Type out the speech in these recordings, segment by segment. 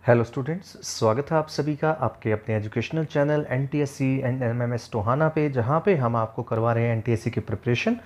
Hello students, स्वागत है आप सभी का आपके अपने educational channel NTSC and MMS Tohana पे, जहाँ पे हम आपको करवा रहे हैं एनटीएससी की प्रिपरेशन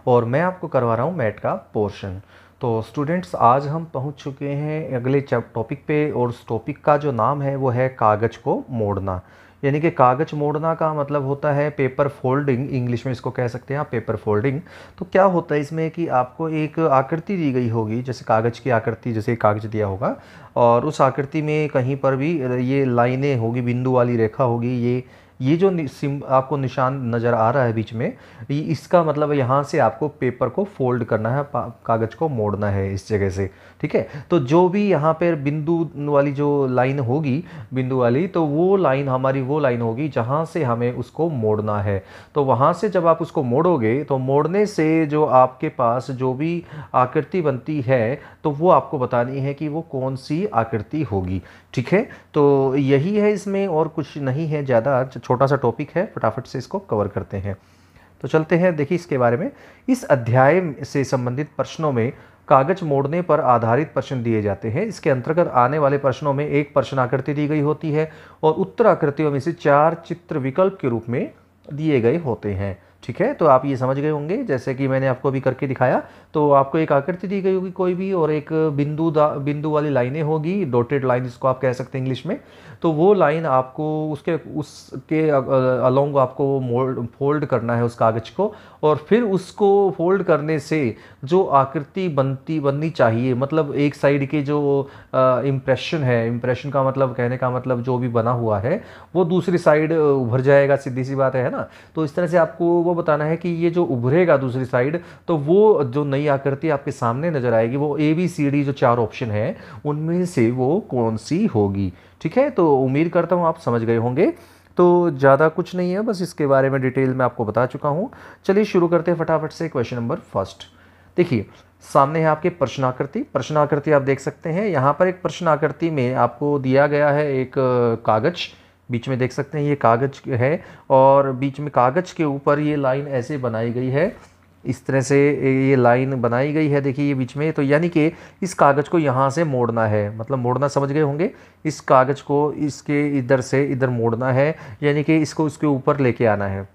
और मैं आपको करवा रहा हूँ मैथ का पोर्शन। तो स्टूडेंट्स, आज हम पहुँच चुके हैं अगले टॉपिक पे और उस टॉपिक का जो नाम है वो है कागज़ को मोड़ना। यानी कि कागज़ मोड़ना का मतलब होता है पेपर फोल्डिंग, इंग्लिश में इसको कह सकते हैं आप पेपर फोल्डिंग। तो क्या होता है इसमें कि आपको एक आकृति दी गई होगी, जैसे कागज़ की आकृति, जैसे कागज़ दिया होगा और उस आकृति में कहीं पर भी ये लाइनें होगी, बिंदु वाली रेखा होगी। ये जो आपको निशान नज़र आ रहा है बीच में, इसका मतलब यहाँ से आपको पेपर को फोल्ड करना है, कागज़ को मोड़ना है इस जगह से। ठीक है, तो जो भी यहाँ पर बिंदु वाली जो लाइन होगी, बिंदु वाली, तो वो लाइन हमारी वो लाइन होगी जहाँ से हमें उसको मोड़ना है। तो वहाँ से जब आप उसको मोड़ोगे तो मोड़ने से जो आपके पास जो भी आकृति बनती है तो वो आपको बतानी है कि वो कौन सी आकृति होगी। ठीक है, तो यही है इसमें, और कुछ नहीं है ज़्यादा, छोटा सा टॉपिक है, फटाफट से इसको कवर करते हैं। तो चलते हैं, देखिए इसके बारे में। इस अध्याय से संबंधित प्रश्नों में कागज मोड़ने पर आधारित प्रश्न दिए जाते हैं। इसके अंतर्गत आने वाले प्रश्नों में एक प्रश्न आकृति दी गई होती है और उत्तर आकृतियों में से 4 चित्र विकल्प के रूप में दिए गए होते हैं। ठीक है, तो आप ये समझ गए होंगे, जैसे कि मैंने आपको अभी करके दिखाया। तो आपको एक आकृति दी गई होगी कोई भी, और एक बिंदु वाली लाइनें होगी, डॉटेड लाइन जिसको आप कह सकते हैं इंग्लिश में। तो वो लाइन आपको उसके अलोंग आपको फोल्ड करना है उस कागज़ को, और फिर उसको फोल्ड करने से जो आकृति बननी चाहिए, मतलब एक साइड के जो इम्प्रेशन है, इम्प्रेशन का मतलब, कहने का मतलब जो भी बना हुआ है वो दूसरी साइड उभर जाएगा, सीधी सी बात है ना। तो इस तरह से आपको वो बताना है कि ये जो उभरेगा दूसरी साइड, तो वो जो नई आकृति आपके सामने नजर आएगी वो ABCD जो 4 ऑप्शन है उनमें से वो कौन सी होगी। ठीक है, तो उम्मीद करता हूँ आप समझ गए होंगे। तो ज़्यादा कुछ नहीं है, बस इसके बारे में डिटेल में आपको बता चुका हूँ। चलिए शुरू करते हैं फटाफट से। क्वेश्चन नंबर फर्स्ट देखिए, सामने है आपके प्रश्नाकृति आप देख सकते हैं। यहाँ पर एक प्रश्नाकृति में आपको दिया गया है एक कागज, बीच में देख सकते हैं ये कागज है, और बीच में कागज के ऊपर ये लाइन ऐसे बनाई गई है, इस तरह से ये लाइन बनाई गई है, देखिए ये बीच में। तो यानी कि इस कागज़ को यहाँ से मोड़ना है, मतलब मोड़ना समझ गए होंगे। इस कागज़ को इसके इधर से इधर मोड़ना है, यानी कि इसको उसके ऊपर लेके आना है।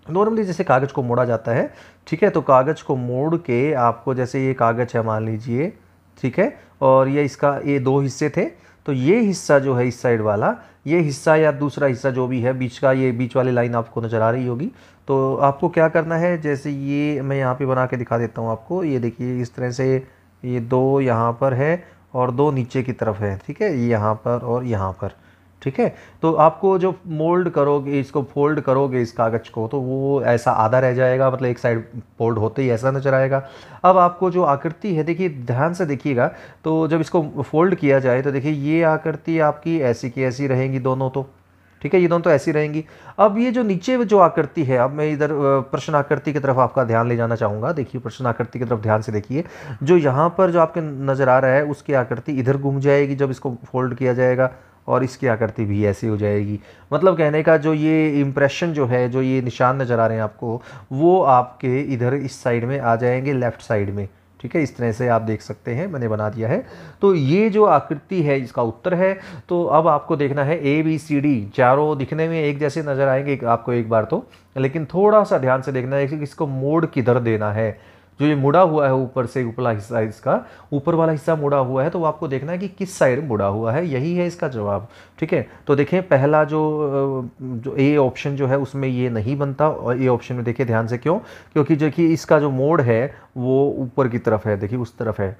नॉर्मली जैसे कागज़ को मोड़ा जाता है, ठीक है, तो कागज़ को मोड़ के आपको, जैसे ये कागज़ है मान लीजिए, ठीक है, और ये इसका ये 2 हिस्से थे। तो ये हिस्सा जो है इस साइड वाला, ये हिस्सा या दूसरा हिस्सा जो भी है बीच का, ये बीच वाली लाइन आपको नज़र आ रही होगी। तो आपको क्या करना है, जैसे ये मैं यहाँ पे बना के दिखा देता हूँ आपको। ये देखिए इस तरह से ये 2 यहाँ पर है और 2 नीचे की तरफ है। ठीक है, यहाँ पर और यहाँ पर। ठीक है, तो आपको जो मोल्ड करोगे, इसको फोल्ड करोगे इस कागज़ को, तो वो ऐसा आधा रह जाएगा, मतलब एक साइड फोल्ड होते ही ऐसा नजर आएगा। अब आपको जो आकृति है, देखिए ध्यान से देखिएगा, तो जब इसको फोल्ड किया जाए तो देखिए ये आकृति आपकी ऐसी की ऐसी रहेंगी दोनों। तो ठीक है, ये दोनों तो ऐसी रहेंगी। अब ये जो नीचे जो आकृति है, अब मैं इधर प्रश्न आकृति की तरफ आपका ध्यान ले जाना चाहूँगा। देखिए प्रश्न आकृति की तरफ ध्यान से देखिए, जो यहाँ पर जो आपके नज़र आ रहा है उसकी आकृति इधर घूम जाएगी जब इसको फोल्ड किया जाएगा, और इसकी आकृति भी ऐसी हो जाएगी। मतलब कहने का जो ये इम्प्रेशन जो है, जो ये निशान नज़र आ रहे हैं आपको, वो आपके इधर इस साइड में आ जाएंगे, लेफ़्ट साइड में। ठीक है, इस तरह से आप देख सकते हैं, मैंने बना दिया है। तो ये जो आकृति है इसका उत्तर है। तो अब आपको देखना है ABCD, चारों दिखने में एक जैसे नज़र आएंगे आपको एक बार तो, लेकिन थोड़ा सा ध्यान से देखना है कि इसको मोड़ किधर देना है। जो ये मुड़ा हुआ है ऊपर से, ऊपरला हिस्सा, इसका ऊपर वाला हिस्सा मुड़ा हुआ है, तो आपको देखना है कि किस साइड मुड़ा हुआ है, यही है इसका जवाब। ठीक है, तो देखें पहला जो A ऑप्शन जो है उसमें ये नहीं बनता, और A ऑप्शन में देखिए ध्यान से, क्यों? क्योंकि जो कि इसका जो मोड़ है वो ऊपर की तरफ है, देखिए उस तरफ है।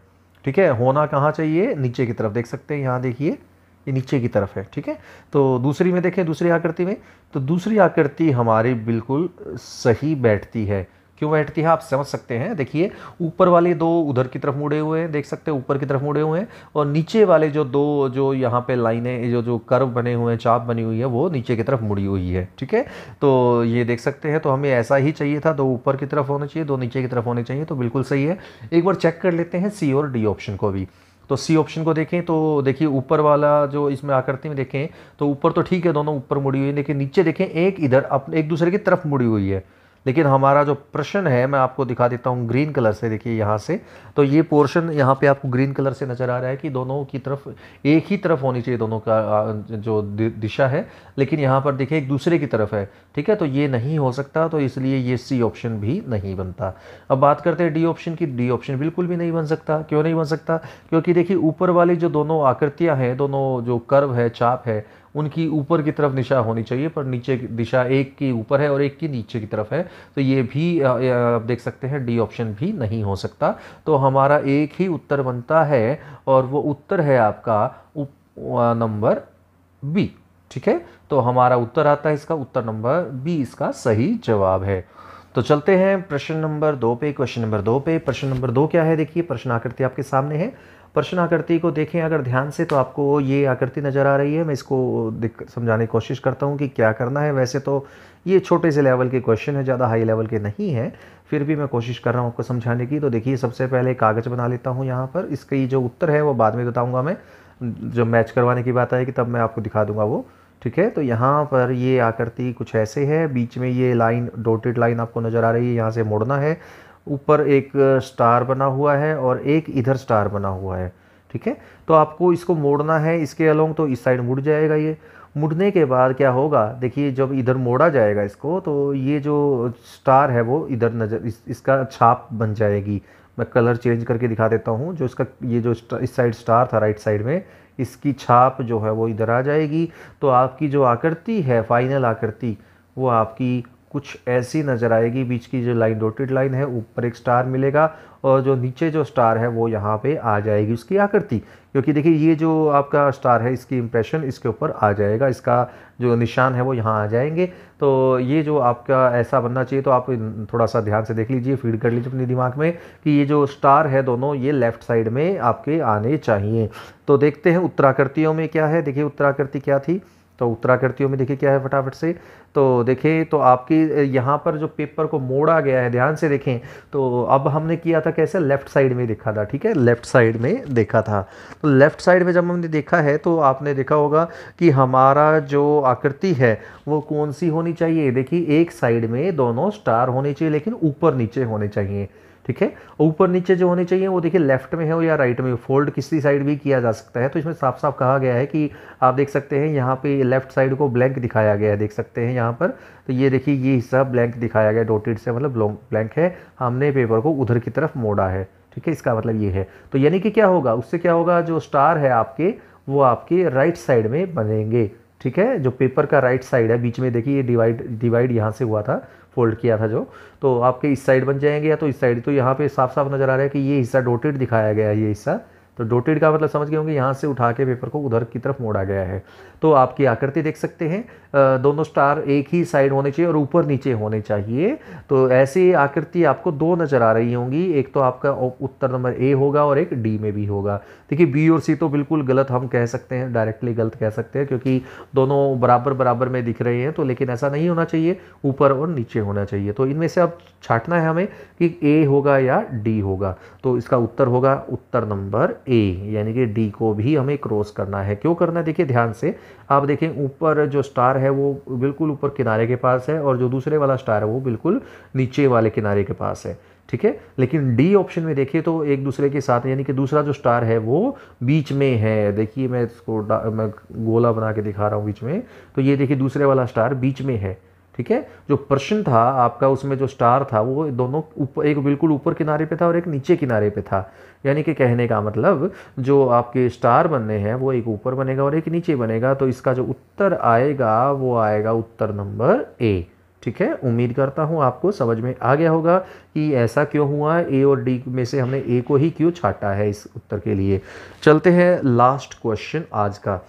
ठीक है, होना कहाँ चाहिए, नीचे की तरफ, देख सकते हैं यहाँ देखिए ये नीचे की तरफ है। ठीक है, तो दूसरी में देखें, दूसरी आकृति में, तो दूसरी आकृति हमारी बिल्कुल सही बैठती है। क्यों बैठती है आप समझ सकते हैं। देखिए ऊपर वाले 2 उधर की तरफ मुड़े हुए हैं, देख सकते हैं ऊपर की तरफ मुड़े हुए हैं, और नीचे वाले जो 2 जो यहाँ पे लाइनें, जो कर्व बने हुए हैं, चाप बनी हुई है, वो नीचे की तरफ मुड़ी हुई है। ठीक है, तो ये देख सकते हैं, तो हमें ऐसा ही चाहिए था, 2 ऊपर की तरफ होने चाहिए, 2 नीचे की तरफ होने चाहिए, तो बिल्कुल सही है। एक बार चेक कर लेते हैं C और D ऑप्शन को भी। तो C ऑप्शन को देखें तो देखिए ऊपर वाला जो इसमें आकृति में देखें तो ऊपर तो ठीक है, दोनों ऊपर मुड़ी हुई है, लेकिन नीचे देखें एक इधर एक दूसरे की तरफ मुड़ी हुई है। लेकिन हमारा जो प्रश्न है मैं आपको दिखा देता हूँ ग्रीन कलर से। देखिए यहाँ से, तो ये पोर्शन यहाँ पे आपको ग्रीन कलर से नज़र आ रहा है कि दोनों की तरफ एक ही तरफ होनी चाहिए, दोनों का जो दिशा है, लेकिन यहाँ पर देखिए एक दूसरे की तरफ है। ठीक है, तो ये नहीं हो सकता, तो इसलिए ये सी ऑप्शन भी नहीं बनता। अब बात करते हैं डी ऑप्शन की। डी ऑप्शन बिल्कुल भी नहीं बन सकता। क्यों नहीं बन सकता? क्योंकि देखिए ऊपर वाली जो दोनों आकृतियाँ हैं, दोनों जो कर्व है, चाप है, उनकी ऊपर की तरफ दिशा होनी चाहिए, पर नीचे की दिशा एक की ऊपर है और एक की नीचे की तरफ है। तो ये भी आप देख सकते हैं डी ऑप्शन भी नहीं हो सकता। तो हमारा एक ही उत्तर बनता है और वो उत्तर है आपका नंबर बी। ठीक है, तो हमारा उत्तर आता है, इसका उत्तर नंबर बी इसका सही जवाब है। तो चलते हैं प्रश्न नंबर 2 पे। क्वेश्चन नंबर 2 पे, प्रश्न नंबर 2 क्या है? देखिए प्रश्न आकृति आपके सामने है। प्रश्न आकृति को देखें अगर ध्यान से, तो आपको ये आकृति नज़र आ रही है। मैं इसको समझाने की कोशिश करता हूँ कि क्या करना है। वैसे तो ये छोटे से लेवल के क्वेश्चन है, ज़्यादा हाई लेवल के नहीं है, फिर भी मैं कोशिश कर रहा हूँ आपको समझाने की। तो देखिए सबसे पहले कागज़ बना लेता हूँ यहाँ पर। इसकी जो उत्तर है वो बाद में बताऊँगा मैं, जब मैच करवाने की बात आएगी तब मैं आपको दिखा दूँगा वो। ठीक है, तो यहाँ पर ये आकृति कुछ ऐसे है। बीच में ये लाइन, डॉटेड लाइन आपको नज़र आ रही है, यहाँ से मोड़ना है। ऊपर एक स्टार बना हुआ है और एक इधर स्टार बना हुआ है। ठीक है, तो आपको इसको मोड़ना है इसके अलोंग, तो इस साइड मुड़ जाएगा। ये मुड़ने के बाद क्या होगा, देखिए जब इधर मोड़ा जाएगा इसको, तो ये जो स्टार है वो इधर नज़र, इसका छाप बन जाएगी। मैं कलर चेंज करके दिखा देता हूँ। जो इसका ये जो इस साइड स्टार था राइट साइड में, इसकी छाप जो है वो इधर आ जाएगी। तो आपकी जो आकृति है, फाइनल आकृति, वो आपकी कुछ ऐसी नज़र आएगी। बीच की जो लाइन डॉटेड लाइन है, ऊपर एक स्टार मिलेगा और जो नीचे जो स्टार है वो यहाँ पे आ जाएगी उसकी आकृति। क्योंकि देखिए ये जो आपका स्टार है, इसकी इंप्रेशन इसके ऊपर आ जाएगा, इसका जो निशान है वो यहाँ आ जाएंगे। तो ये जो आपका ऐसा बनना चाहिए। तो आप थोड़ा सा ध्यान से देख लीजिए, फीड कर लीजिए अपने दिमाग में कि ये जो स्टार है दोनों, ये लेफ़्ट साइड में आपके आने चाहिए। तो देखते हैं उत्तराकृतियों में क्या है। देखिए उत्तराकृति क्या थी, तो उत्तराकृतियों में देखिए क्या है फटाफट से। तो देखें तो आपकी यहाँ पर जो पेपर को मोड़ा गया है, ध्यान से देखें। तो अब हमने किया था कैसे, लेफ़्ट साइड में देखा था। ठीक है, लेफ़्ट साइड में देखा था। तो लेफ़्ट साइड में जब हमने देखा है तो आपने देखा होगा कि हमारा जो आकृति है वो कौन सी होनी चाहिए। देखिए एक साइड में दोनों स्टार होने चाहिए, लेकिन ऊपर नीचे होने चाहिए। ठीक है, ऊपर नीचे जो होने चाहिए वो देखिए लेफ्ट में है या राइट में, फोल्ड किसी साइड भी किया जा सकता है। तो इसमें साफ साफ कहा गया है कि आप देख सकते हैं यहाँ पे लेफ्ट साइड को ब्लैंक दिखाया गया है, देख सकते हैं यहाँ पर। तो ये देखिए ये हिस्सा ब्लैंक दिखाया गया, डॉटेड से मतलब ब्लैंक है, हमने पेपर को उधर की तरफ मोड़ा है। ठीक है, इसका मतलब ये है। तो यानी कि क्या होगा, उससे क्या होगा, जो स्टार है आपके वो आपके राइट साइड में बनेंगे। ठीक है, जो पेपर का राइट साइड है, बीच में देखिए ये डिवाइड यहाँ से हुआ था, फोल्ड किया था जो, तो आपके इस साइड बन जाएंगे या तो इस साइड। तो यहाँ पे साफ साफ नज़र आ रहा है कि ये हिस्सा डॉटेड दिखाया गया है, ये हिस्सा। तो डॉटेड का मतलब समझ गए होंगे, यहाँ से उठा के पेपर को उधर की तरफ मोड़ा गया है। तो आपकी आकृति देख सकते हैं, दोनों स्टार एक ही साइड होने चाहिए और ऊपर नीचे होने चाहिए। तो ऐसी आकृति आपको दो नज़र आ रही होंगी, एक तो आपका उत्तर नंबर ए होगा और एक डी में भी होगा। देखिए बी और सी तो बिल्कुल गलत हम कह सकते हैं, डायरेक्टली गलत कह सकते हैं, क्योंकि दोनों बराबर बराबर में दिख रहे हैं। तो लेकिन ऐसा नहीं होना चाहिए, ऊपर और नीचे होना चाहिए। तो इनमें से अब छांटना है हमें कि ए होगा या डी होगा। तो इसका उत्तर होगा उत्तर नंबर ए, यानी कि डी को भी हमें क्रॉस करना है। क्यों करना है, देखिए ध्यान से आप देखें, ऊपर जो स्टार है वो बिल्कुल ऊपर किनारे के पास है और जो दूसरे वाला स्टार है वो बिल्कुल नीचे वाले किनारे के पास है। ठीक है, लेकिन डी ऑप्शन में देखिए तो एक दूसरे के साथ, यानी कि दूसरा जो स्टार है वो बीच में है। देखिए मैं इसको मैं गोला बना के दिखा रहा हूँ बीच में। तो ये देखिए दूसरे वाला स्टार बीच में है। ठीक है, जो प्रश्न था आपका उसमें जो स्टार था वो दोनों ऊपर, एक बिल्कुल ऊपर किनारे पे था और एक नीचे किनारे पे था। यानी कि कहने का मतलब जो आपके स्टार बनने हैं वो एक ऊपर बनेगा और एक नीचे बनेगा। तो इसका जो उत्तर आएगा वो आएगा उत्तर नंबर ए। ठीक है, उम्मीद करता हूँ आपको समझ में आ गया होगा कि ऐसा क्यों हुआ है, ए और डी में से हमने ए को ही क्यों छाटा है इस उत्तर के लिए। चलते हैं लास्ट क्वेश्चन आज का।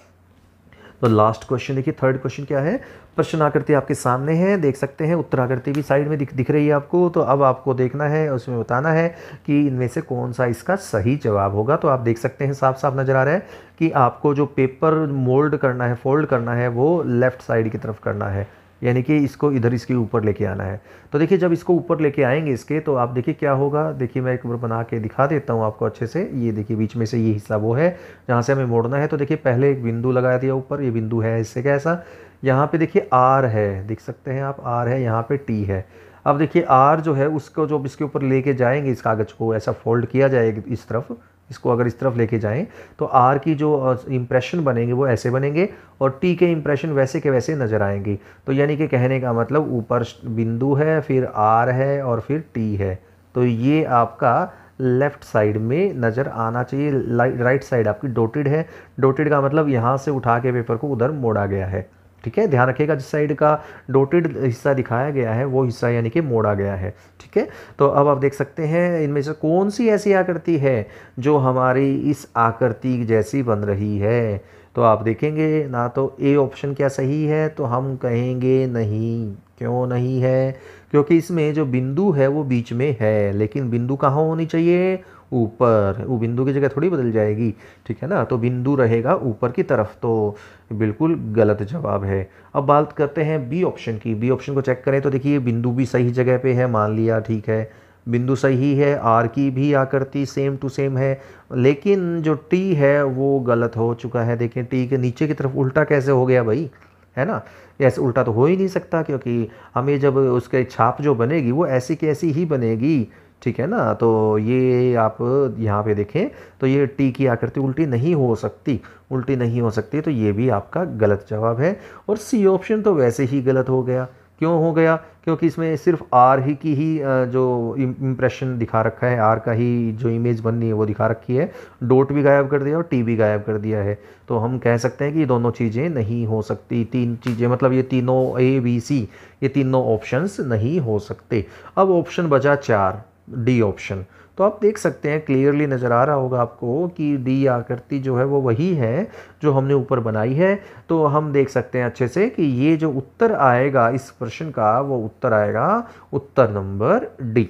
तो लास्ट क्वेश्चन देखिए, थर्ड क्वेश्चन क्या है। प्रश्न आकृति आपके सामने है, देख सकते हैं, उत्तर आकृति भी साइड में दिख रही है आपको। तो अब आपको देखना है, उसमें बताना है कि इनमें से कौन सा इसका सही जवाब होगा। तो आप देख सकते हैं, साफ साफ नज़र आ रहा है कि आपको जो पेपर मोल्ड करना है, फोल्ड करना है, वो लेफ़्ट साइड की तरफ करना है, यानी कि इसको इधर इसके ऊपर लेके आना है। तो देखिए जब इसको ऊपर लेके आएंगे इसके, तो आप देखिए क्या होगा। देखिए मैं एक बार बना के दिखा देता हूँ आपको अच्छे से। ये देखिए बीच में से ये हिस्सा वो है जहाँ से हमें मोड़ना है। तो देखिए पहले एक बिंदु लगा दिया ऊपर, ये बिंदु है, इससे कैसा, यहाँ पे देखिए आर है, देख सकते हैं आप, आर है, यहाँ पे टी है। अब देखिए आर जो है उसको जो इसके ऊपर लेके जाएंगे, इस कागज़ को ऐसा फोल्ड किया जाएगा इस तरफ, इसको अगर इस तरफ लेके जाएं तो आर की जो इम्प्रेशन बनेंगे वो ऐसे बनेंगे और टी के इम्प्रेशन वैसे के वैसे नज़र आएंगे। तो यानी कि कहने का मतलब ऊपर बिंदु है, फिर आर है और फिर टी है। तो ये आपका लेफ़्ट साइड में नज़र आना चाहिए। राइट साइड आपकी डॉटेड है, डॉटेड का मतलब यहाँ से उठा के पेपर को उधर मोड़ा गया है। ठीक है, ध्यान रखिएगा जिस साइड का डॉटेड हिस्सा दिखाया गया है वो हिस्सा यानी कि मोड़ा गया है। ठीक है, तो अब आप देख सकते हैं इनमें से कौन सी ऐसी आकृति है जो हमारी इस आकृति जैसी बन रही है। तो आप देखेंगे ना, तो ए ऑप्शन क्या सही है, तो हम कहेंगे नहीं। क्यों नहीं है? क्योंकि इसमें जो बिंदु है वो बीच में है, लेकिन बिंदु कहाँ होनी चाहिए? ऊपर। वो बिंदु की जगह थोड़ी बदल जाएगी, ठीक है ना, तो बिंदु रहेगा ऊपर की तरफ। तो बिल्कुल गलत जवाब है। अब बात करते हैं बी ऑप्शन की। बी ऑप्शन को चेक करें तो देखिए बिंदु भी सही जगह पे है, मान लिया, ठीक है, बिंदु सही है, आर की भी आकृति सेम टू सेम है, लेकिन जो टी है वो गलत हो चुका है। देखें टी के नीचे की तरफ उल्टा कैसे हो गया भाई, है ना, ऐसे उल्टा तो हो ही नहीं सकता, क्योंकि हमें जब उसके छाप जो बनेगी वो ऐसी की ऐसी ही बनेगी, ठीक है ना। तो ये आप यहाँ पे देखें तो ये टी की आकृति उल्टी नहीं हो सकती, उल्टी नहीं हो सकती, तो ये भी आपका गलत जवाब है। और सी ऑप्शन तो वैसे ही गलत हो गया। क्यों हो गया? क्योंकि इसमें सिर्फ आर ही की ही जो इम्प्रेशन दिखा रखा है, आर का ही जो इमेज बननी है वो दिखा रखी है, डॉट भी गायब कर दिया और टी भी गायब कर दिया है। तो हम कह सकते हैं कि ये दोनों चीज़ें नहीं हो सकती। तीन चीज़ें मतलब ये तीनों ए बी सी, ये तीनों ऑप्शंस नहीं हो सकते। अब ऑप्शन बचा 4, डी ऑप्शन। तो आप देख सकते हैं, क्लियरली नज़र आ रहा होगा आपको कि डी आकृति जो है वो वही है जो हमने ऊपर बनाई है। तो हम देख सकते हैं अच्छे से कि ये जो उत्तर आएगा इस प्रश्न का, वो उत्तर आएगा उत्तर नंबर डी।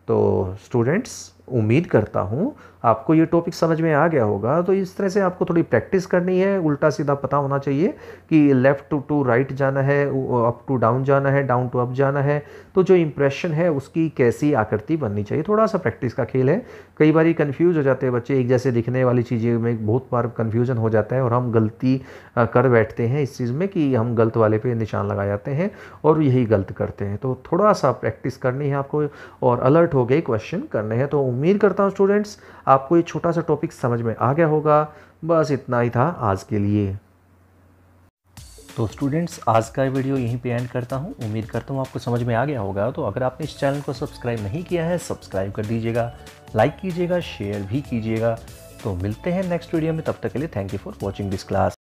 तो स्टूडेंट्स, उम्मीद करता हूँ आपको ये टॉपिक समझ में आ गया होगा। तो इस तरह से आपको थोड़ी प्रैक्टिस करनी है, उल्टा सीधा पता होना चाहिए कि लेफ़्ट टू राइट जाना है, अप टू डाउन जाना है, डाउन टू अप जाना है। तो जो इम्प्रेशन है उसकी कैसी आकृति बननी चाहिए, थोड़ा सा प्रैक्टिस का खेल है। कई बार कन्फ्यूज़ हो जाते हैं बच्चे, एक जैसे दिखने वाली चीज़ें में बहुत बार कन्फ्यूज़न हो जाता है और हम गलती कर बैठते हैं इस चीज़ में कि हम गलत वाले पे निशान लगा जाते हैं और यही गलत करते हैं। तो थोड़ा सा प्रैक्टिस करनी है आपको और अलर्ट हो गए क्वेश्चन करने हैं। तो उम्मीद करता हूँ स्टूडेंट्स आपको ये छोटा सा टॉपिक समझ में आ गया होगा। बस इतना ही था आज के लिए। तो स्टूडेंट्स, आज का वीडियो यहीं पे एंड करता हूँ। उम्मीद करता हूँ आपको समझ में आ गया होगा। तो अगर आपने इस चैनल को सब्सक्राइब नहीं किया है, सब्सक्राइब कर दीजिएगा, लाइक कीजिएगा, शेयर भी कीजिएगा। तो मिलते हैं नेक्स्ट वीडियो में, तब तक के लिए thank you for watching this class.